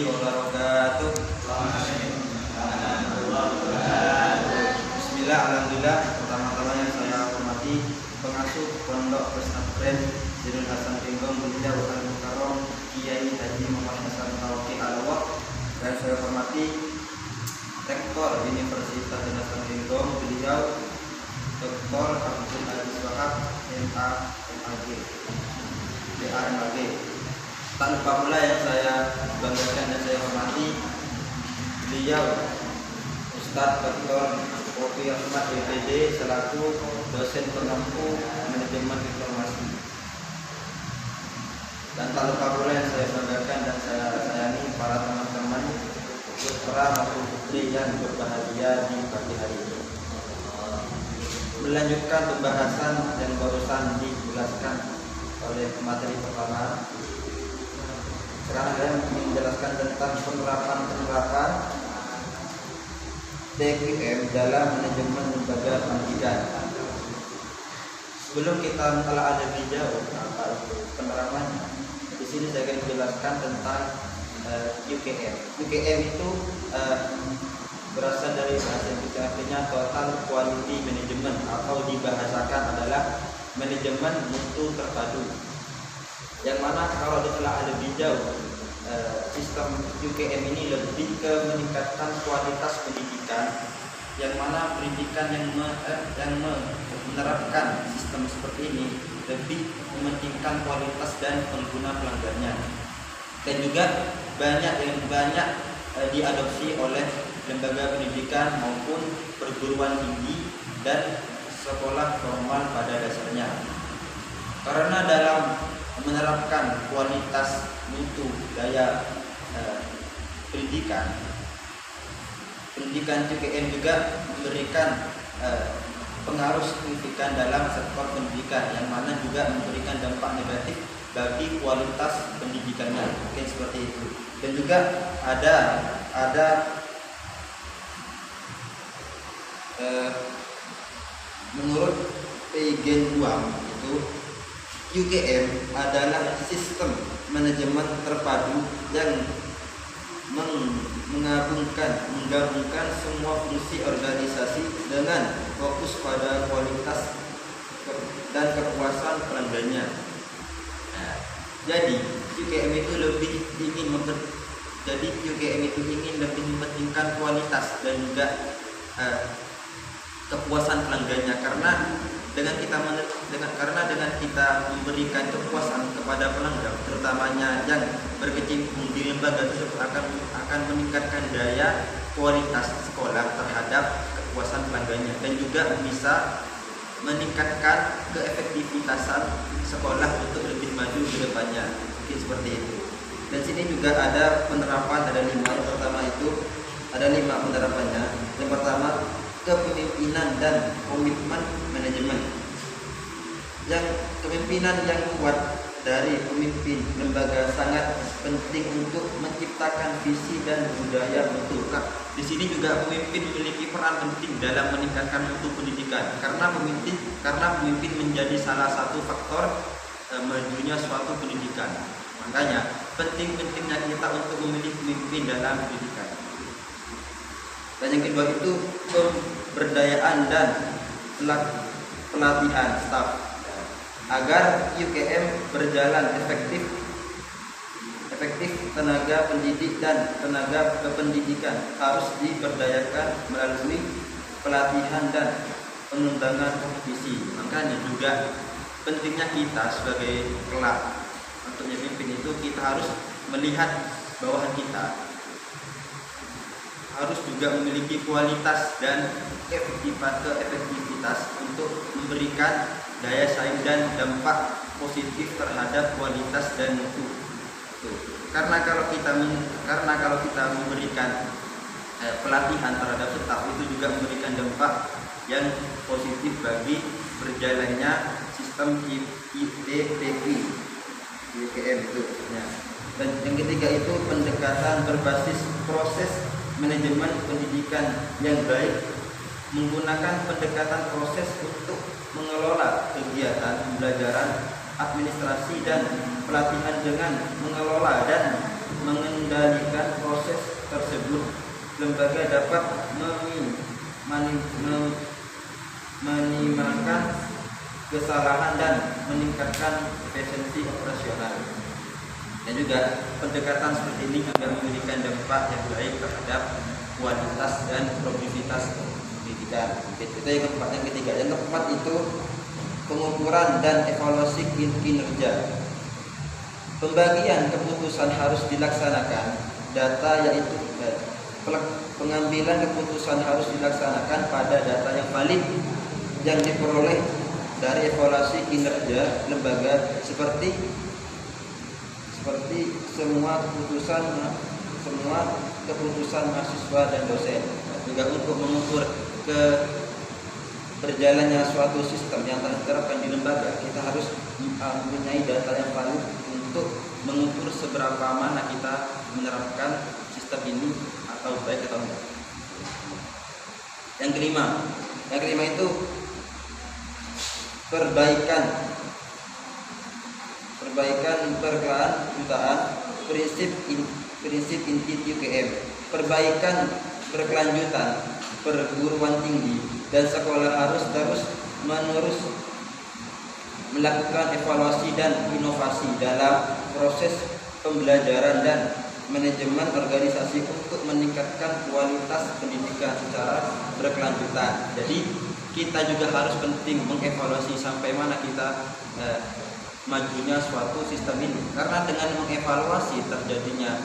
warahmatullahi wabarakatuh. Bismillah, alhamdulillah. Pertama-tama yang saya hormati pengasuh Pondok Pesantren Zainul Hasan Tinggong Beliau Al-Mukarram Kiai Haji Muhammad Hasan Taufiq Al-Waq, dan saya hormati Rektor Universitas Zainul Hasan Tinggong Beliau Dr. Abdul Aziz Wahab MA MAG BA MAG. Tak lupa pula yang saya banggakan dan saya hormati beliau Ustadz Dr. Kofi Ahmad DPD selaku dosen pengampu manajemen informasi. Dan tak lupa pula yang saya banggakan dan saya sayangi para teman-teman putra maupun putri yang berbahagia di pagi hari ini. Melanjutkan pembahasan yang barusan dijelaskan oleh materi pertama, sekarang saya ingin menjelaskan tentang penerapan TQM dalam manajemen lembaga pendidikan. Sebelum kita menelaah lebih jauh apa itu penerapannya, di sini saya akan menjelaskan tentang UKM. UKM itu berasal dari bahasa Inggris, artinya Total Quality Management, atau dibahasakan adalah manajemen mutu terpadu. Yang mana kalau ditelaah lebih jauh, sistem UKM ini lebih ke meningkatkan kualitas pendidikan, yang mana pendidikan yang menerapkan sistem seperti ini lebih mementingkan kualitas dan pengguna pelanggannya, dan juga banyak diadopsi oleh lembaga pendidikan maupun perguruan tinggi dan sekolah formal pada dasarnya. Karena dalam menerapkan kualitas mutu daya pendidikan UKM juga memberikan pengaruh signifikan dalam sektor pendidikan, yang mana juga memberikan dampak negatif bagi kualitas pendidikannya, mungkin seperti itu. Dan juga ada menurut Pegen Buang itu, UKM adalah sistem manajemen terpadu yang menggabungkan semua fungsi organisasi dengan fokus pada kualitas dan kepuasan pelanggannya. Jadi UKM itu ingin lebih mementingkan kualitas dan juga kepuasan pelanggannya, karena dengan kita memberikan kepuasan kepada pelanggan, terutamanya yang berkecimpung di lembaga tersebut, akan meningkatkan daya kualitas sekolah terhadap kepuasan pelanggannya, dan juga bisa meningkatkan keefektivitasan sekolah untuk lebih maju ke depannya, mungkin seperti itu. Dan sini juga ada penerapan, ada 5. Yang pertama itu ada 5 penerapannya. Yang pertama, kepemimpinan dan komitmen manajemen. Yang kepemimpinan yang kuat dari pemimpin lembaga sangat penting untuk menciptakan visi dan budaya mutu. Di sini juga pemimpin memiliki peran penting dalam meningkatkan mutu pendidikan, karena pemimpin menjadi salah satu faktor majunya suatu pendidikan. Makanya pentingnya kita untuk memilih pemimpin dalam pendidikan. Dan yang kedua itu pemberdayaan dan pelatihan staf. Agar UKM berjalan efektif, tenaga pendidik dan tenaga kependidikan harus diberdayakan melalui pelatihan dan pengembangan kompetisi. Makanya juga pentingnya kita sebagai kelab untuk memimpin itu, kita harus melihat bawahan kita harus juga memiliki kualitas dan efektivitas untuk memberikan daya saing dan dampak positif terhadap kualitas dan mutu. Karena kalau kita memberikan pelatihan terhadap staf, itu juga memberikan dampak yang positif bagi berjalannya sistem ITPP UKM itu. Dan yang ketiga itu pendekatan berbasis proses manajemen pendidikan yang baik, menggunakan pendekatan proses untuk mengelola kegiatan pembelajaran, administrasi dan pelatihan dengan mengelola dan mengendalikan lembaga dapat minimalkan kesalahan dan meningkatkan efisiensi operasional. Dan juga pendekatan seperti ini akan memberikan dampak yang baik terhadap kualitas dan produktivitas pendidikan. Itu yang keempat. Yang ketiga, yang keempat itu pengukuran dan evaluasi kinerja. Pembagian keputusan harus dilaksanakan, data yaitu pengambilan keputusan harus dilaksanakan pada data yang valid yang diperoleh dari evaluasi kinerja lembaga seperti semua keputusan mahasiswa dan dosen. Juga untuk mengukur berjalannya suatu sistem yang telah diterapkan di lembaga, kita harus mempunyai data yang valid untuk mengukur seberapa mana kita menerapkan sistem ini atau baik atau enggak. Yang kelima itu perbaikan berkelanjutan, prinsip inti UGM. Perbaikan berkelanjutan, perguruan tinggi dan sekolah harus terus menerus melakukan evaluasi dan inovasi dalam proses pembelajaran dan manajemen organisasi untuk meningkatkan kualitas pendidikan secara berkelanjutan. Jadi kita juga harus penting mengevaluasi sampai mana kita majunya suatu sistem ini. Karena dengan mengevaluasi terjadinya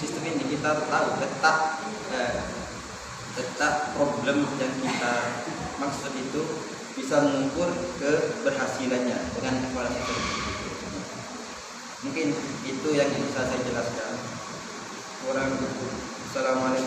sistem ini, kita tahu letak problem yang kita maksud itu, bisa mengukur keberhasilannya dengan evaluasi tersebut. Mungkin itu yang bisa saya jelaskan. Assalamualaikum.